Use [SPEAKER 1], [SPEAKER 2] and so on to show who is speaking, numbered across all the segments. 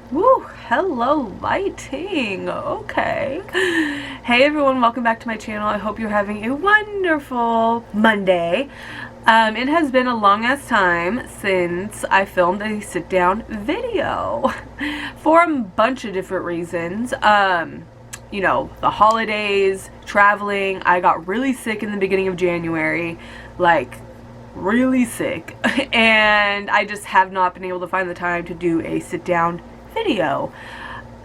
[SPEAKER 1] Woo, hello lighting. Okay. Hey everyone, welcome back to my channel. I hope you're having a wonderful Monday. It has been a long ass time since I filmed a sit down video for a bunch of different reasons. You know, the holidays, traveling. I got really sick in the beginning of January, like really sick, and I just have not been able to find the time to do a sit down video.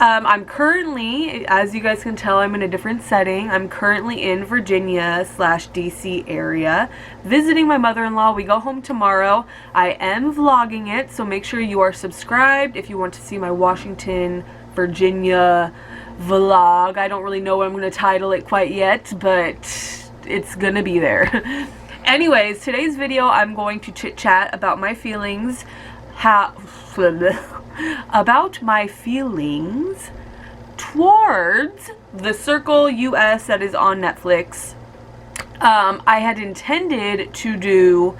[SPEAKER 1] I'm currently, as you guys can tell, I'm in a different setting. I'm currently in Virginia / DC area visiting my mother-in-law. We go home tomorrow. I am vlogging it, so make sure you are subscribed if you want to see my Washington, Virginia vlog. I don't really know what I'm going to title it quite yet, but it's gonna be there. Anyways, today's video I'm going to chit chat about my feelings about my feelings towards The Circle US that is on Netflix. I had intended to do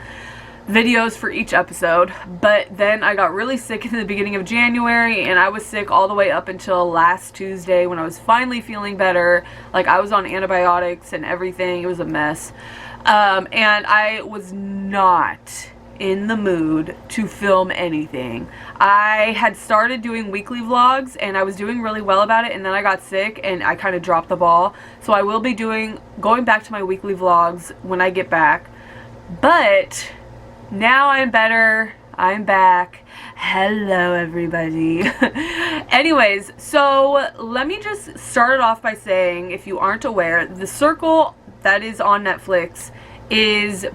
[SPEAKER 1] videos for each episode, but then I got really sick in the beginning of January, and I was sick all the way up until last Tuesday when I was finally feeling better. Like, I was on antibiotics and everything. It was a mess. And I was not in the mood to film anything. I had started doing weekly vlogs and I was doing really well about it, and then I got sick and I kind of dropped the ball. So I will be going back to my weekly vlogs when I get back. But now I'm better. I'm back. Hello everybody. Anyways, so let me just start it off by saying, if you aren't aware, The Circle that is on Netflix is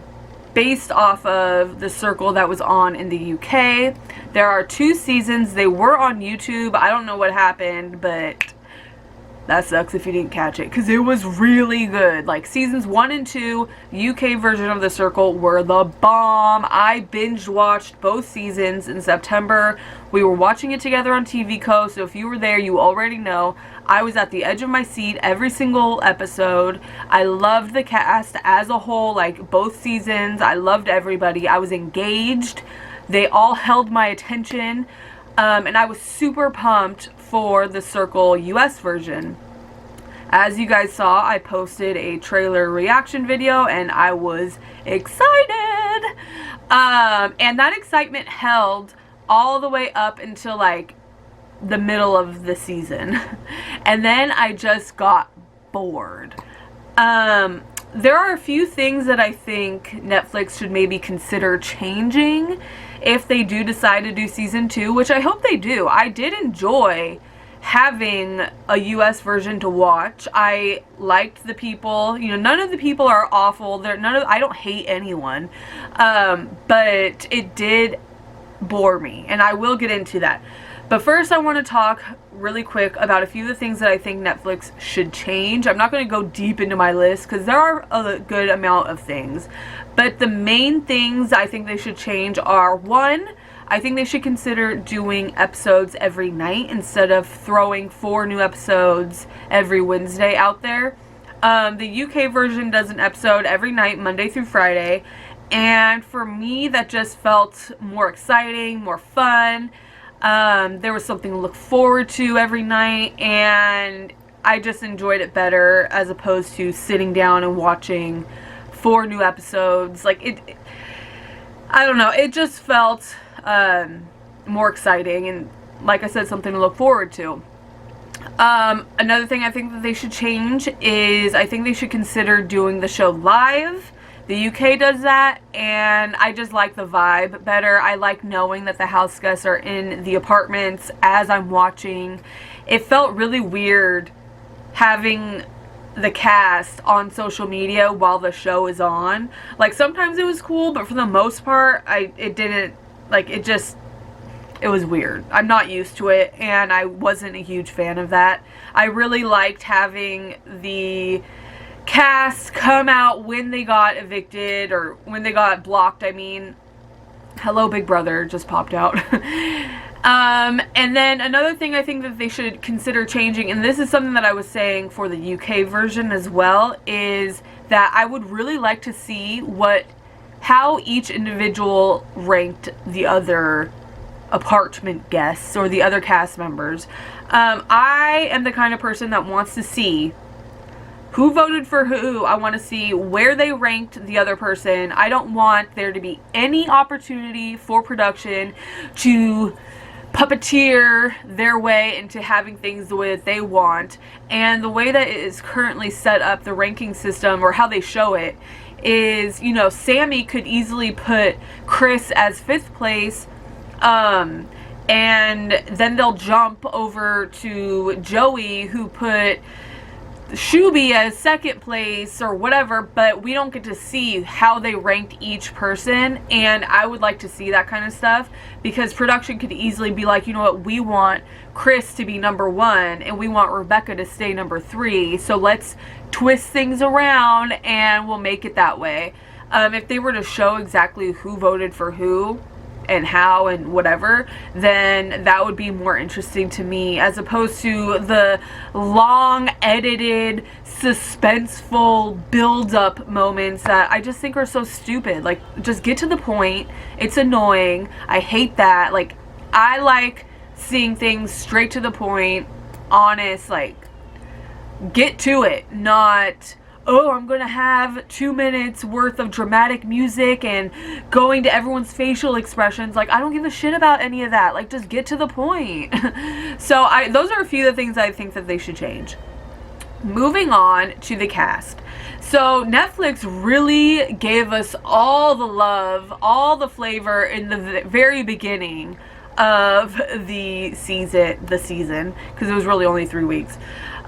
[SPEAKER 1] based off of The Circle that was on in the UK. There are 2 seasons. They were on YouTube. I don't know what happened, but that sucks if you didn't catch it, because it was really good. Like, seasons 1 and 2, UK version of The Circle, were the bomb. I binge watched both seasons in September. We were watching it together on TV Co, so if you were there, you already know. I was at the edge of my seat every single episode. I loved the cast as a whole, like both seasons. I loved everybody. I was engaged. They all held my attention. And I was super pumped for The Circle US version. As you guys saw, I posted a trailer reaction video and I was excited. And that excitement held all the way up until like the middle of the season. And then I just got bored. There are a few things that I think Netflix should maybe consider changing if they do decide to do season 2, which I hope they do. I did enjoy having a US version to watch. I liked the people. You know, none of the people are awful. I don't hate anyone. But it did bore me, and I will get into that. But first, I want to talk really quick about a few of the things that I think Netflix should change. I'm not going to go deep into my list because there are a good amount of things. But the main things I think they should change are, 1, I think they should consider doing episodes every night instead of throwing 4 new episodes every Wednesday out there. The UK version does an episode every night, Monday through Friday. And for me, that just felt more exciting, more fun. There was something to look forward to every night, and I just enjoyed it better as opposed to sitting down and watching 4 new episodes. Like, I don't know, it just felt more exciting, and like I said, something to look forward to. Another thing I think that they should change is I think they should consider doing the show live. The UK does that, and I just like the vibe better. I like knowing that the house guests are in the apartments as I'm watching. It felt really weird having the cast on social media while the show is on. Like, sometimes it was cool, but for the most part, it was weird. I'm not used to it, and I wasn't a huge fan of that. I really liked having the cast come out when they got evicted, or when they got blocked, I mean. Hello, Big Brother just popped out. And then another thing I think that they should consider changing, and this is something that I was saying for the UK version as well, is that I would really like to see how each individual ranked the other apartment guests or the other cast members. I am the kind of person that wants to see who voted for who. I want to see where they ranked the other person. I don't want there to be any opportunity for production to puppeteer their way into having things the way that they want. And the way that it is currently set up, the ranking system, or how they show it, is, you know, Sammy could easily put Chris as 5th place, and then they'll jump over to Joey, who put Shuby as 2nd place or whatever, but we don't get to see how they ranked each person. And I would like to see that kind of stuff, because production could easily be like, you know what, we want Chris to be number 1 and we want Rebecca to stay number 3, so let's twist things around and we'll make it that way. If they were to show exactly who voted for who and how and whatever, then that would be more interesting to me, as opposed to the long edited suspenseful build-up moments that I just think are so stupid. Like, just get to the point. It's annoying. I hate that. Like, I like seeing things straight to the point, honest, like, get to it, not, oh, I'm gonna have 2 minutes worth of dramatic music and going to everyone's facial expressions. Like, I don't give a shit about any of that. Like, just get to the point. So those are a few of the things I think that they should change. Moving on to the cast. So Netflix really gave us all the love, all the flavor in the very beginning of the season, because it was really only 3 weeks.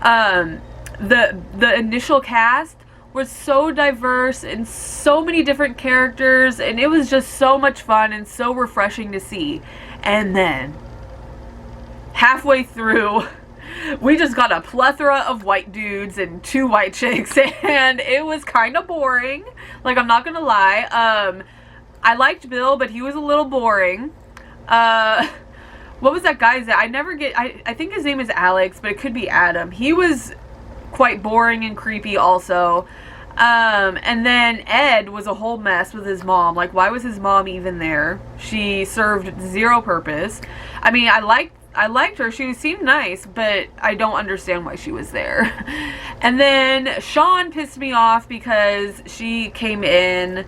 [SPEAKER 1] The initial cast was so diverse and so many different characters, and it was just so much fun and so refreshing to see. And then halfway through, we just got a plethora of white dudes and 2 white chicks, and it was kind of boring. Like, I'm not gonna lie. I liked Bill, but he was a little boring. What was that guy's name? I think his name is Alex, but it could be Adam. He was quite boring and creepy also. And then Ed was a whole mess with his mom. Like, why was his mom even there? She served 0 purpose. I mean, I liked her. She seemed nice, but I don't understand why she was there. And then Sean pissed me off because she came in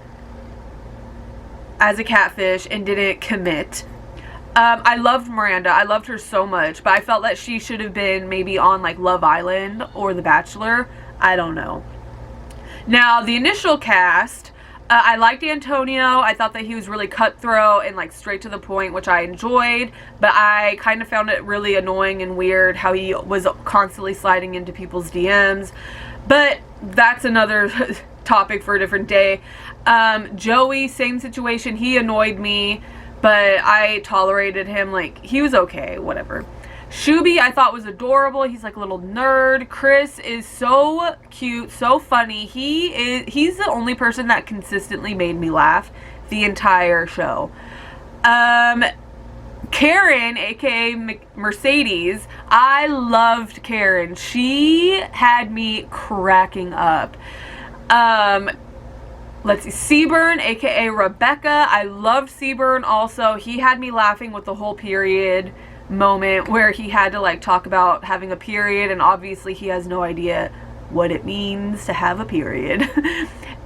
[SPEAKER 1] as a catfish and didn't commit. I loved Miranda. I loved her so much, but I felt that she should have been maybe on, like, Love Island or The Bachelor. I don't know. Now, the initial cast, I liked Antonio. I thought that he was really cutthroat and, like, straight to the point, which I enjoyed, but I kind of found it really annoying and weird how he was constantly sliding into people's DMs. But that's another topic for a different day. Joey, same situation. He annoyed me, but I tolerated him. Like, he was okay, whatever. Shuby, I thought was adorable. He's like a little nerd. Chris is so cute, so funny. He's the only person that consistently made me laugh the entire show. Karen, aka Mercedes, I loved Karen. She had me cracking up. Let's see, Seaburn, aka Rebecca. I loved Seaburn also. He had me laughing with the whole period moment where he had to, like, talk about having a period, and obviously he has no idea what it means to have a period.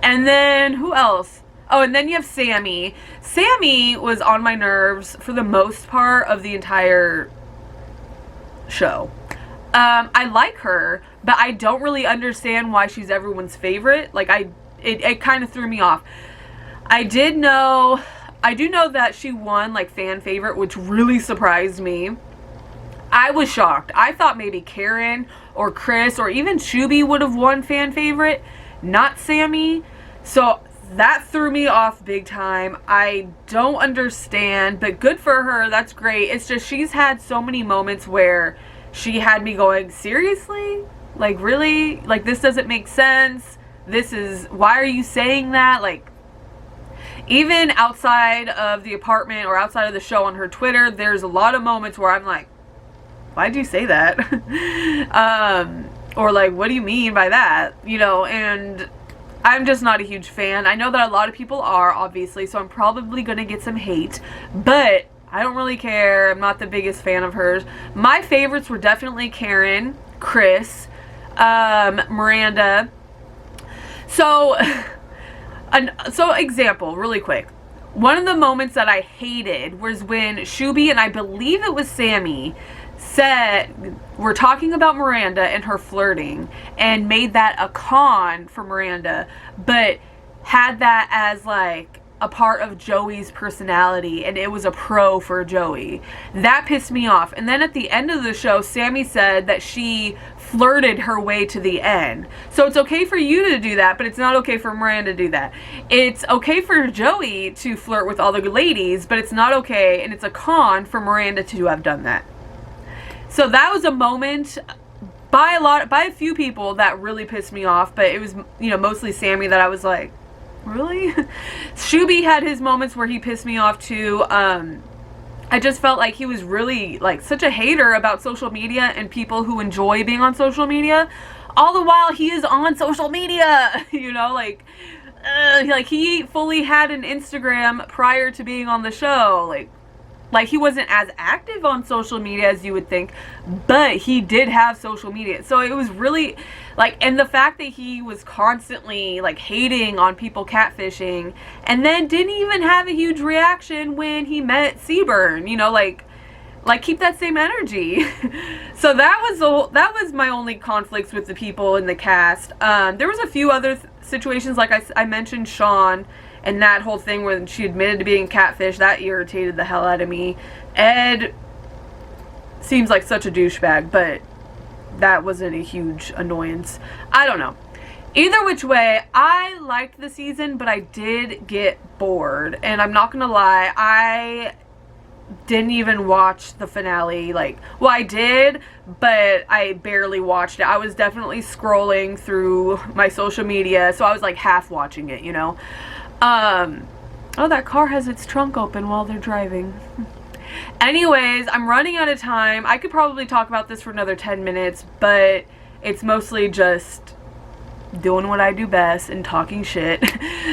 [SPEAKER 1] And then who else? Oh, and then you have Sammy. Sammy was on my nerves for the most part of the entire show. I like her, but I don't really understand why she's everyone's favorite. Like, it kind of threw me off. I do know that she won, like, fan favorite, which really surprised me. I was shocked. I thought maybe Karen or Chris or even Shuby would have won fan favorite, not Sammy. So that threw me off big time. I don't understand, but good for her. That's great. It's just she's had so many moments where she had me going, seriously? Like, really? Like, this doesn't make sense. Why are you saying that? Like, even outside of the apartment or outside of the show on her Twitter, there's a lot of moments where I'm like, why'd you say that? Or like, what do you mean by that? You know, and I'm just not a huge fan. I know that a lot of people are, obviously, so I'm probably gonna get some hate, but I don't really care. I'm not the biggest fan of hers. My favorites were definitely Karen, Chris, Miranda. So, example, really quick. One of the moments that I hated was when Shuby and I believe it was Sammy said, we're talking about Miranda and her flirting, and made that a con for Miranda, but had that as like a part of Joey's personality, and it was a pro for Joey. That pissed me off. And then at the end of the show, Sammy said that she flirted her way to the end. So it's okay for you to do that, but it's not okay for Miranda to do that. It's okay for Joey to flirt with all the ladies, but it's not okay, and it's a con for Miranda to have done that. So that was a moment by a few people that really pissed me off, but it was, you know, mostly Sammy that I was like, really? Shuby had his moments where he pissed me off too. I just felt like he was really like such a hater about social media and people who enjoy being on social media, all the while he is on social media. You know, like he fully had an Instagram prior to being on the show. Like he wasn't as active on social media as you would think, but he did have social media. So it was really like, and the fact that he was constantly like hating on people catfishing, and then didn't even have a huge reaction when he met Seaburn, you know, like keep that same energy. So that was my only conflicts with the people in the cast. There was a few other situations, like I mentioned Sean, and that whole thing when she admitted to being catfish, that irritated the hell out of me. Ed seems like such a douchebag, but that wasn't a huge annoyance. I don't know. Either which way, I liked the season, but I did get bored. And I'm not gonna lie, I didn't even watch the finale. Like, well, I did, but I barely watched it. I was definitely scrolling through my social media, so I was like half watching it, you know. Oh, that car has its trunk open while they're driving. Anyways, I'm running out of time. I could probably talk about this for another 10 minutes, but it's mostly just doing what I do best and talking shit.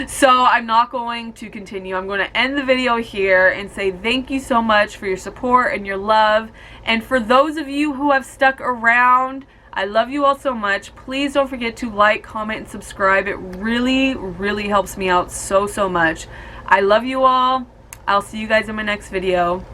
[SPEAKER 1] So I'm not going to continue. I'm going to end the video here and say thank you so much for your support and your love. And for those of you who have stuck around, I love you all so much. Please don't forget to like, comment, and subscribe. It really, really helps me out so much. I love you all. I'll see you guys in my next video.